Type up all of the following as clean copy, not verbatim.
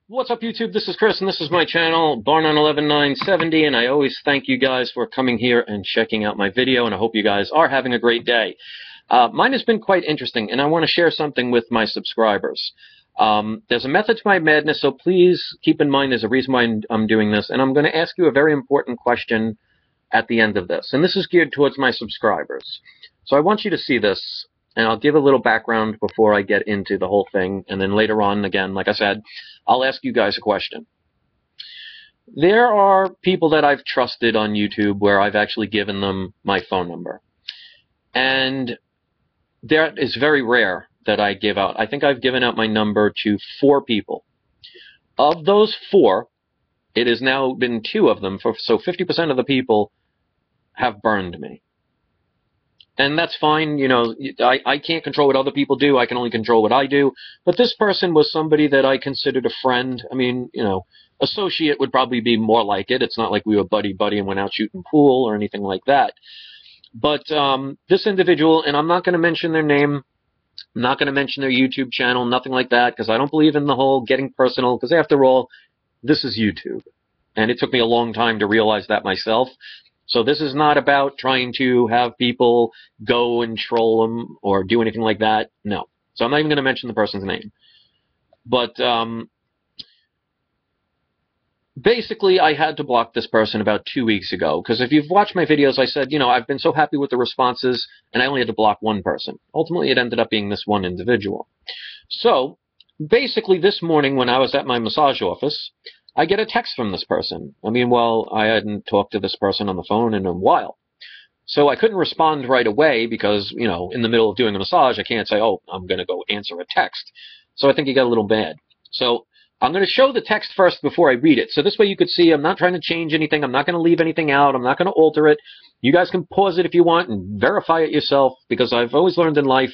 What's up, YouTube? This is Chris, and this is my channel, Bar911970, and I always thank you guys for coming here and checking out my video, and I hope you guys are having a great day. Mine has been quite interesting, and I want to share something with my subscribers. There's a method to my madness, so please keep in mind there's a reason why I'm doing this, and I'm going to ask you a very important question at the end of this, and this is geared towards my subscribers. So I want you to see this, and I'll give a little background before I get into the whole thing, and then later on, again, like I said, I'll ask you guys a question. There are people that I've trusted on YouTube where I've actually given them my phone number. And that is very rare that I give out. I think I've given out my number to 4 people. Of those 4, it has now been 2 of them, so 50% of the people have burned me. And that's fine, you know, I can't control what other people do, I can only control what I do. But this person was somebody that I considered a friend. I mean, you know, associate would probably be more like it. It's not like we were buddy-buddy and went out shooting pool or anything like that. But this individual, and I'm not going to mention their name, I'm not going to mention their YouTube channel, nothing like that, because I don't believe in the whole getting personal, because after all, this is YouTube. And it took me a long time to realize that myself. So this is not about trying to have people go and troll them or do anything like that. No. So I'm not even going to mention the person's name. But basically, I had to block this person about 2 weeks ago. Because if you've watched my videos, I said, you know, I've been so happy with the responses, and I only had to block one person. Ultimately, it ended up being this one individual. So basically, this morning when I was at my massage office, I get a text from this person. I mean, well, I hadn't talked to this person on the phone in a while. So I couldn't respond right away because, you know, in the middle of doing a massage, I can't say, oh, I'm going to go answer a text. So I think he got a little mad. So I'm going to show the text first before I read it. So this way you could see I'm not trying to change anything. I'm not going to leave anything out. I'm not going to alter it. You guys can pause it if you want and verify it yourself, because I've always learned in life,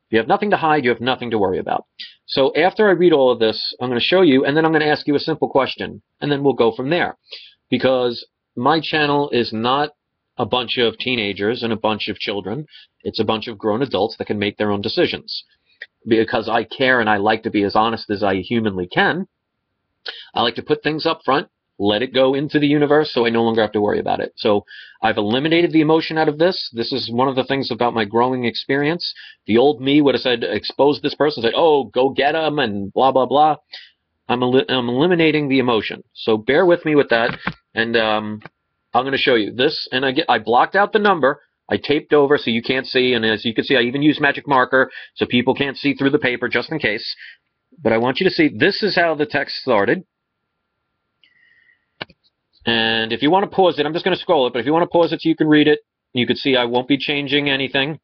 if you have nothing to hide, you have nothing to worry about. So after I read all of this, I'm going to show you, and then I'm going to ask you a simple question, and then we'll go from there. Because my channel is not a bunch of teenagers and a bunch of children. It's a bunch of grown adults that can make their own decisions. Because I care and I like to be as honest as I humanly can, I like to put things up front, let it go into the universe so I no longer have to worry about it. So I've eliminated the emotion out of this. This is one of the things about my growing experience. The old me would have said, expose this person, said, oh, go get him, and blah, blah, blah. I'm eliminating the emotion. So bear with me with that, and I'm going to show you this. And I blocked out the number. I taped over so you can't see, and as you can see, I even used magic marker so people can't see through the paper just in case. But I want you to see, this is how the text started. And if you want to pause it, I'm just going to scroll it, but if you want to pause it so you can read it, you can see I won't be changing anything.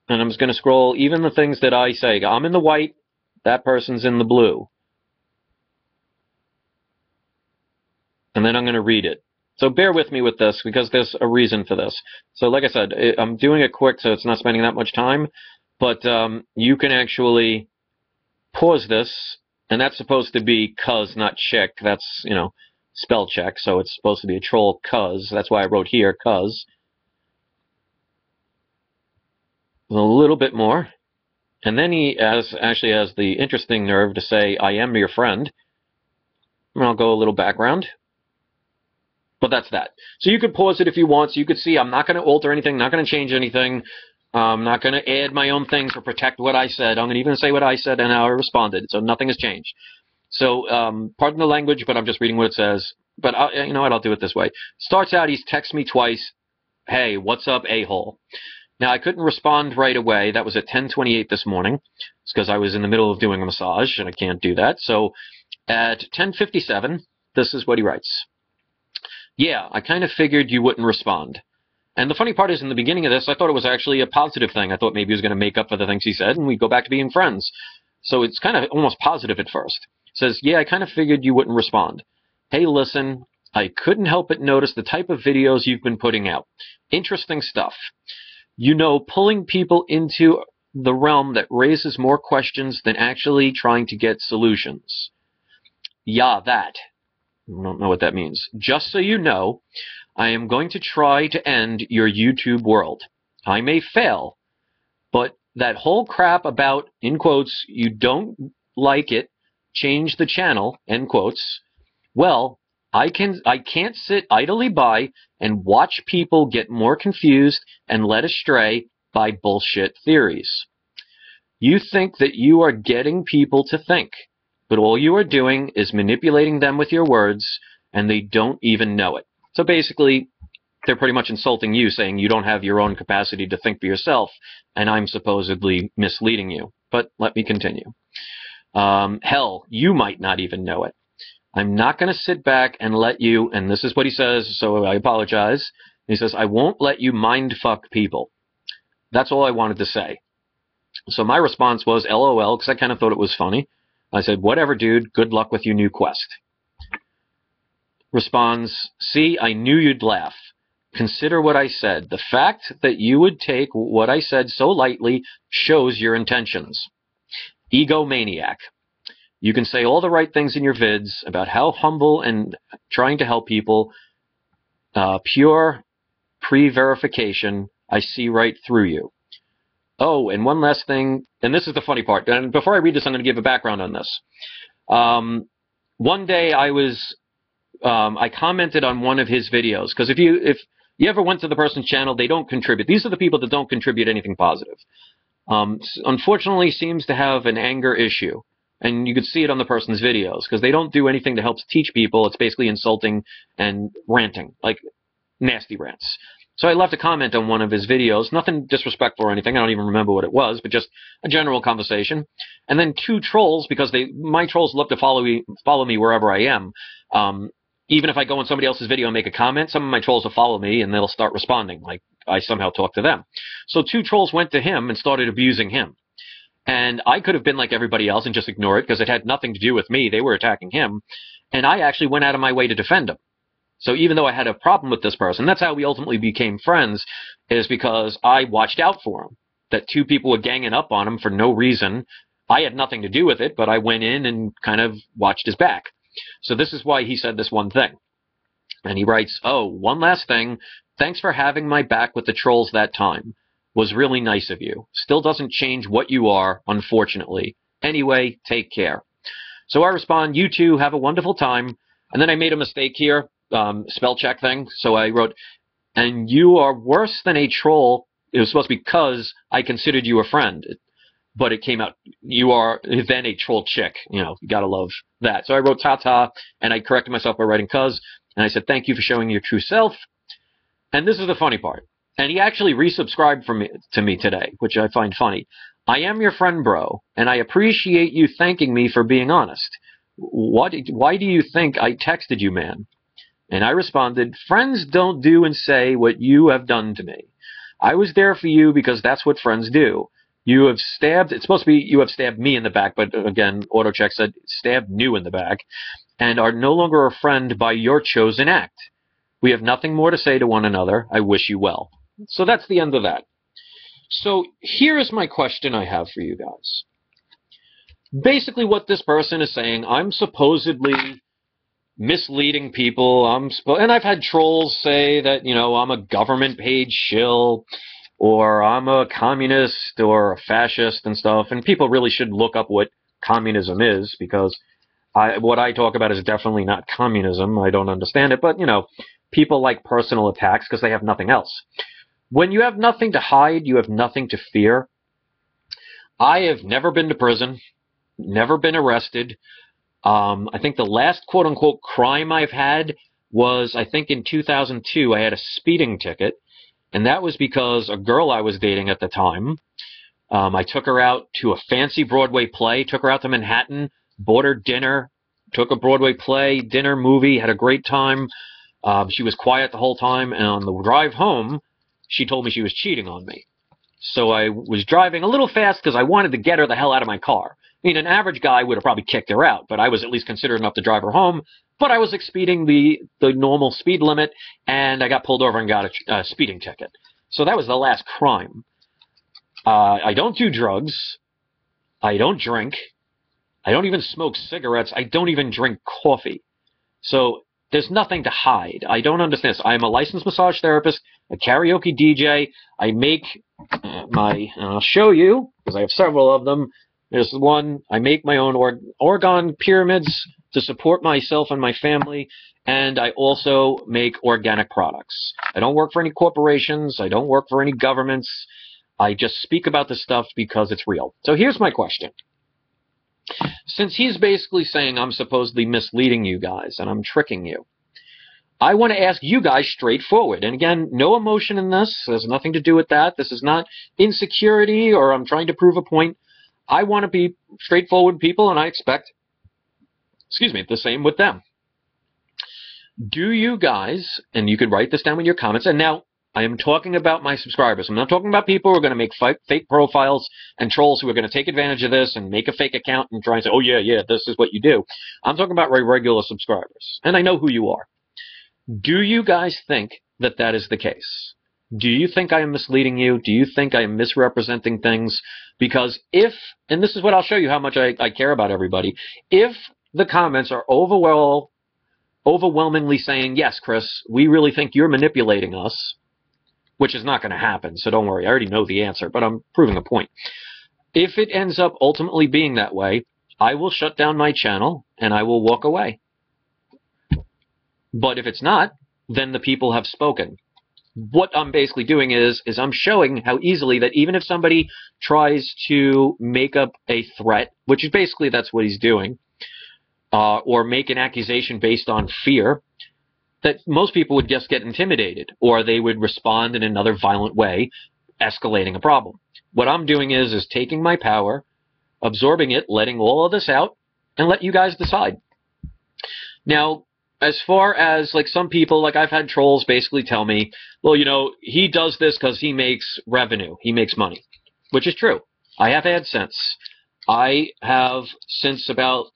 And I'm just going to scroll even the things that I say. I'm in the white, that person's in the blue. And then I'm going to read it. So bear with me with this, because there's a reason for this. So like I said, I'm doing it quick, so it's not spending that much time. But you can actually pause this. And that's supposed to be cuz, not check. That's, you know, spell check. So it's supposed to be a troll cuz. That's why I wrote here cuz. A little bit more. And then he actually has the interesting nerve to say, I am your friend. And I'll go a little background. But that's that. So you could pause it if you want. So you could see I'm not going to alter anything, not going to change anything. I'm not going to add my own things or protect what I said. I'm going to even say what I said and how I responded. So nothing has changed. So pardon the language, but I'm just reading what it says. But you know what? I'll do it this way. Starts out, he's texted me twice. Hey, what's up, a-hole? Now, I couldn't respond right away. That was at 10:28 this morning. It's because I was in the middle of doing a massage, and I can't do that. So at 10:57, this is what he writes. Yeah, I kind of figured you wouldn't respond. And the funny part is, in the beginning of this, I thought it was actually a positive thing. I thought maybe he was going to make up for the things he said, and we'd go back to being friends. So it's kind of almost positive at first. It says, yeah, I kind of figured you wouldn't respond. Hey, listen, I couldn't help but notice the type of videos you've been putting out. Interesting stuff. You know, pulling people into the realm that raises more questions than actually trying to get solutions. Yeah, that. I don't know what that means. Just so you know, I am going to try to end your YouTube world. I may fail, but that whole crap about, in quotes, you don't like it, change the channel, end quotes. Well, I can't sit idly by and watch people get more confused and led astray by bullshit theories. You think that you are getting people to think, but all you are doing is manipulating them with your words, and they don't even know it. So basically, they're pretty much insulting you, saying you don't have your own capacity to think for yourself, and I'm supposedly misleading you. But let me continue. Hell, you might not even know it. I'm not going to sit back and let you, and this is what he says, so I apologize. He says, I won't let you mind fuck people. That's all I wanted to say. So my response was LOL, because I kind of thought it was funny. I said, whatever, dude, good luck with your new quest. Responds, see, I knew you'd laugh. Consider what I said. The fact that you would take what I said so lightly shows your intentions. Egomaniac. You can say all the right things in your vids about how humble and trying to help people. Pure pre-verification. I see right through you. Oh, and one last thing, and this is the funny part. And before I read this, I'm going to give a background on this. One day I commented on one of his videos, because if you ever went to the person's channel, they don't contribute. These are the people that don't contribute anything positive. Unfortunately, seems to have an anger issue. And you could see it on the person's videos, because they don't do anything to help teach people. It's basically insulting and ranting, like nasty rants. So I left a comment on one of his videos, nothing disrespectful or anything. I don't even remember what it was, but just a general conversation. And then two trolls, because my trolls love to follow me wherever I am. Even if I go on somebody else's video and make a comment, some of my trolls will follow me and they'll start responding, like I somehow talk to them. So two trolls went to him and started abusing him. And I could have been like everybody else and just ignore it, because it had nothing to do with me. They were attacking him. And I actually went out of my way to defend him. So even though I had a problem with this person, that's how we ultimately became friends, is because I watched out for him. That two people were ganging up on him for no reason. I had nothing to do with it, but I went in and kind of watched his back. So this is why he said this one thing. And he writes, oh, one last thing. Thanks for having my back with the trolls that time. Was really nice of you. Still doesn't change what you are, unfortunately. Anyway, take care. So I respond, you two have a wonderful time. And then I made a mistake here, spell check thing. So I wrote, and you are worse than a troll. It was supposed to be because I considered you a friend. But it came out, you are then a troll chick. You know, you gotta love that. So I wrote ta-ta, and I corrected myself by writing cuz. And I said, thank you for showing your true self. And this is the funny part. And he actually resubscribed to me today, which I find funny. I am your friend, bro, and I appreciate you thanking me for being honest. Why do you think I texted you, man? And I responded, friends don't do and say what you have done to me. I was there for you because that's what friends do. You have stabbed, it's supposed to be you have stabbed me in the back, but again, AutoCheck said stabbed you in the back, and are no longer a friend by your chosen act. We have nothing more to say to one another. I wish you well. So that's the end of that. So here is my question I have for you guys. Basically what this person is saying, I'm supposedly misleading people. And I've had trolls say that, you know, I'm a government paid shill, or I'm a communist or a fascist and stuff. And people really should look up what communism is, because what I talk about is definitely not communism. I don't understand it. But, you know, people like personal attacks because they have nothing else. When you have nothing to hide, you have nothing to fear. I have never been to prison, never been arrested. I think the last quote-unquote crime I've had was, I think in 2002, I had a speeding ticket. And that was because a girl I was dating at the time, I took her out to a fancy Broadway play, took her out to Manhattan, bought her dinner, took a Broadway play, dinner, movie, had a great time. She was quiet the whole time. And on the drive home, she told me she was cheating on me. So I was driving a little fast because I wanted to get her the hell out of my car. I mean, an average guy would have probably kicked her out, but I was at least considerate enough to drive her home. But I was exceeding the normal speed limit, and I got pulled over and got a speeding ticket. So that was the last crime. I don't do drugs. I don't drink. I don't even smoke cigarettes. I don't even drink coffee. So there's nothing to hide. I don't understand this. I'm a licensed massage therapist, a karaoke DJ. I make I'll show you, because I have several of them. Here's the one. I make my own orgone pyramids to support myself and my family, and I also make organic products. I don't work for any corporations. I don't work for any governments. I just speak about this stuff because it's real. So here's my question. Since he's basically saying I'm supposedly misleading you guys and I'm tricking you, I want to ask you guys straightforward. And again, no emotion in this. There's nothing to do with that. This is not insecurity or I'm trying to prove a point. I want to be straightforward people, and I expect, the same with them. Do you guys, and you could write this down in your comments, and now I am talking about my subscribers. I'm not talking about people who are going to make fake profiles and trolls who are going to take advantage of this and make a fake account and try and say, oh, yeah, this is what you do. I'm talking about regular subscribers, and I know who you are. Do you guys think that that is the case? Do you think I am misleading you? Do you think I am misrepresenting things? Because if, and this is what I'll show you how much I care about everybody, if the comments are overwhelmingly saying, yes, Chris, we really think you're manipulating us, which is not going to happen, so don't worry, I already know the answer, but I'm proving a point. If it ends up ultimately being that way, I will shut down my channel and I will walk away. But if it's not, then the people have spoken. What I'm basically doing is I'm showing how easily that even if somebody tries to make up a threat, which is basically that's what he's doing, or make an accusation based on fear, that most people would just get intimidated, or they would respond in another violent way, escalating a problem. What I'm doing is taking my power, absorbing it, letting all of this out, and let you guys decide. Now, as far as like some people, like I've had trolls basically tell me, well, he does this because he makes revenue. He makes money, which is true. I have AdSense. I have since about,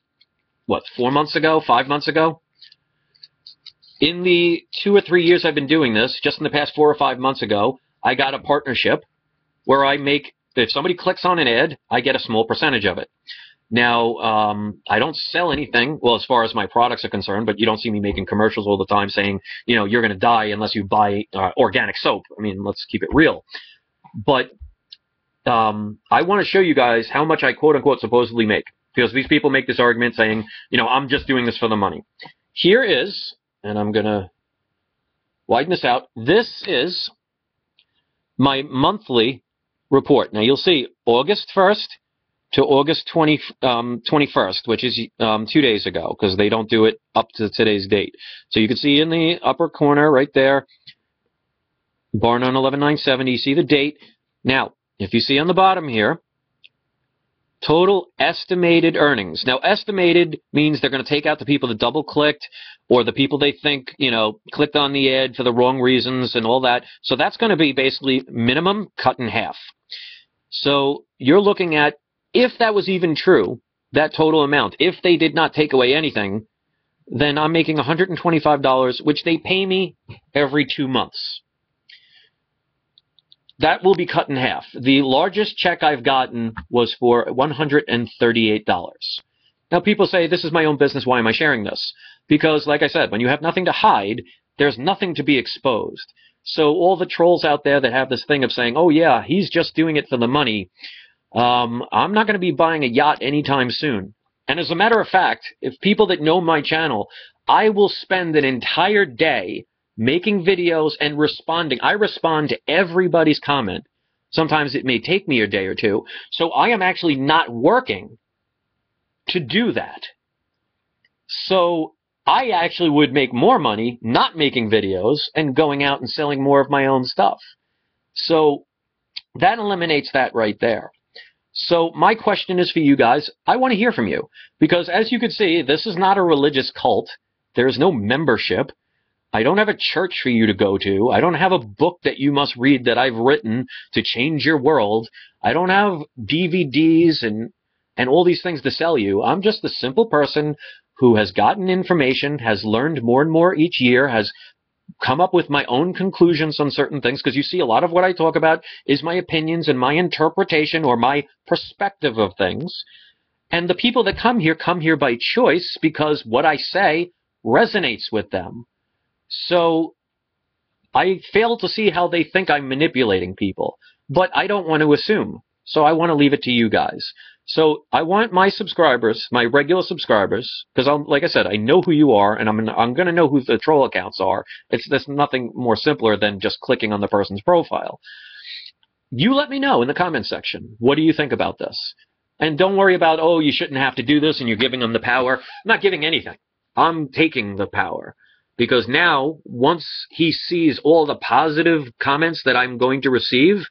4 months ago, 5 months ago. In the 2 or 3 years I've been doing this, just in the past 4 or 5 months ago, I got a partnership where I make, if somebody clicks on an ad, I get a small percentage of it. Now, I don't sell anything, well, as far as my products are concerned, but you don't see me making commercials all the time saying, you're going to die unless you buy organic soap. I mean, let's keep it real. But I want to show you guys how much I quote-unquote supposedly make, because these people make this argument saying, I'm just doing this for the money. Here is, and I'm going to widen this out, this is my monthly report. Now, you'll see August 1st, to August 21st, which is 2 days ago, because they don't do it up to today's date. So you can see in the upper corner right there, born on 11/9/70, you see the date. Now, if you see on the bottom here, total estimated earnings. Now, estimated means they're going to take out the people that double-clicked or the people they think, clicked on the ad for the wrong reasons and all that. So that's going to be basically minimum cut in half. So you're looking at, if that was even true, that total amount, if they did not take away anything, then I'm making $125, which they pay me every 2 months. That will be cut in half. The largest check I've gotten was for $138. Now, people say, this is my own business, why am I sharing this? Because, like I said, when you have nothing to hide, there's nothing to be exposed. So all the trolls out there that have this thing of saying, oh yeah, he's just doing it for the money, I'm not going to be buying a yacht anytime soon. And as a matter of fact, if people that know my channel, I will spend an entire day making videos and responding. I respond to everybody's comment. Sometimes it may take me a day or two. So I am actually not working to do that. So I actually would make more money not making videos and going out and selling more of my own stuff. So that eliminates that right there. So my question is for you guys. I want to hear from you, because as you can see, this is not a religious cult. There is no membership. I don't have a church for you to go to. I don't have a book that you must read that I've written to change your world. I don't have DVDs and all these things to sell you. I'm just a simple person who has gotten information, has learned more and more each year, has come up with my own conclusions on certain things, because you see a lot of what I talk about is my opinions and my interpretation or my perspective of things. And the people that come here by choice because what I say resonates with them. So I fail to see how they think I'm manipulating people, but I don't want to assume. So I want to leave it to you guys. So I want my subscribers, my regular subscribers, because like I said, I know who you are, and I'm going to know who the troll accounts are. There's nothing more simpler than just clicking on the person's profile. You let me know in the comment section. What do you think about this? And don't worry about, oh, you shouldn't have to do this and you're giving them the power. I'm not giving anything. I'm taking the power. Because now, once he sees all the positive comments that I'm going to receive,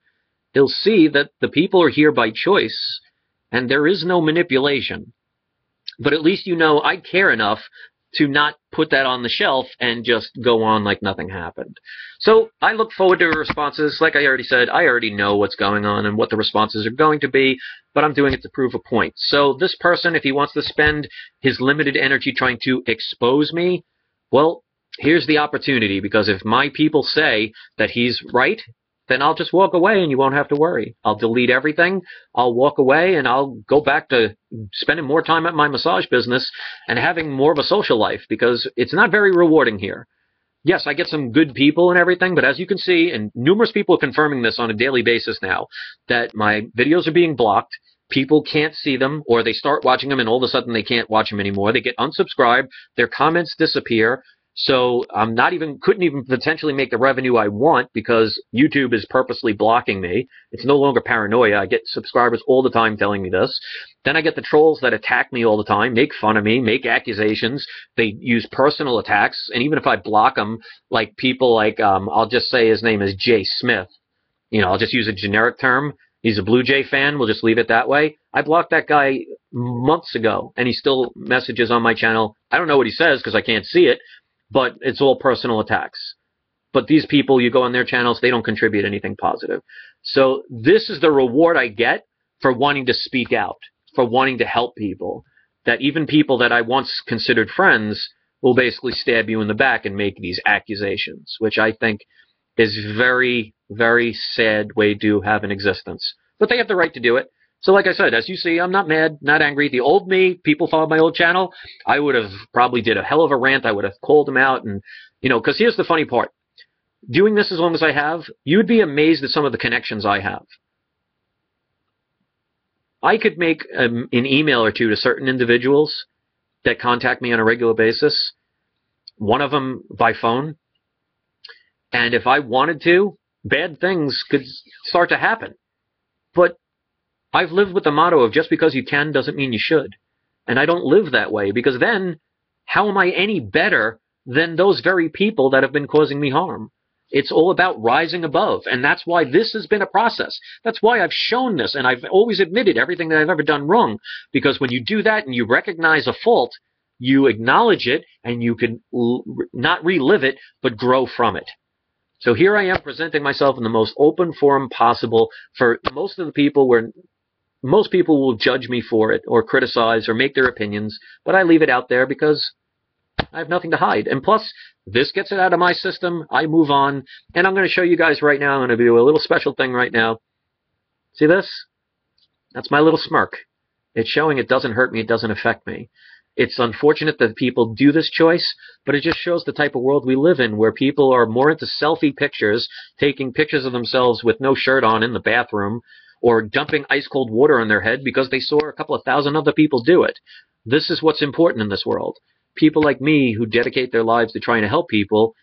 he'll see that the people are here by choice and there is no manipulation. But at least you know I care enough to not put that on the shelf and just go on like nothing happened. So I look forward to responses. Like I already said, I already know what's going on and what the responses are going to be, but I'm doing it to prove a point. So this person, if he wants to spend his limited energy trying to expose me, well, here's the opportunity, because if my people say that he's right, then I'll just walk away and you won't have to worry. I'll delete everything, I'll walk away, and I'll go back to spending more time at my massage business and having more of a social life, because it's not very rewarding here. Yes, I get some good people and everything, but as you can see, and numerous people are confirming this on a daily basis now, that my videos are being blocked, people can't see them, or they start watching them and all of a sudden they can't watch them anymore. They get unsubscribed, their comments disappear. So I'm couldn't even potentially make the revenue I want because YouTube is purposely blocking me. It's no longer paranoia. I get subscribers all the time telling me this. Then I get the trolls that attack me all the time, make fun of me, make accusations. They use personal attacks. And even if I block them, like people like, I'll just say his name is Jay Smith. You know, I'll just use a generic term. He's a Blue Jay fan. We'll just leave it that way. I blocked that guy months ago, and he still messages on my channel. I don't know what he says because I can't see it. But it's all personal attacks. But these people, you go on their channels, they don't contribute anything positive. So this is the reward I get for wanting to speak out, for wanting to help people. That even people that I once considered friends will basically stab you in the back and make these accusations, which I think is very, very sad way to have an existence. But they have the right to do it. So like I said, as you see, I'm not mad, not angry. The old me, people followed my old channel, I would have probably did a hell of a rant. I would have called them out. And, you know, because here's the funny part. Doing this as long as I have, you'd be amazed at some of the connections I have. I could make an email or two to certain individuals that contact me on a regular basis, one of them by phone. And if I wanted to, bad things could start to happen. But I've lived with the motto of just because you can doesn't mean you should. And I don't live that way, because then how am I any better than those very people that have been causing me harm? It's all about rising above. And that's why this has been a process. That's why I've shown this. And I've always admitted everything that I've ever done wrong. Because when you do that and you recognize a fault, you acknowledge it and you can not relive it, but grow from it. So here I am presenting myself in the most open forum possible for most of the people where most people will judge me for it or criticize or make their opinions, but I leave it out there because I have nothing to hide. And plus, this gets it out of my system. I move on, and I'm going to show you guys right now. I'm going to do a little special thing right now. See this? That's my little smirk. It's showing it doesn't hurt me. It doesn't affect me. It's unfortunate that people do this choice, but it just shows the type of world we live in, where people are more into selfie pictures, taking pictures of themselves with no shirt on in the bathroom, or dumping ice-cold water on their head because they saw a couple of thousand other people do it. This is what's important in this world. People like me who dedicate their lives to trying to help people,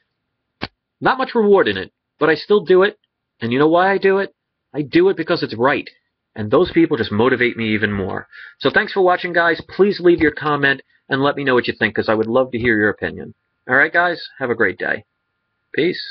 not much reward in it, but I still do it. And you know why I do it? I do it because it's right. And those people just motivate me even more. So thanks for watching, guys. Please leave your comment and let me know what you think, because I would love to hear your opinion. All right, guys? Have a great day. Peace.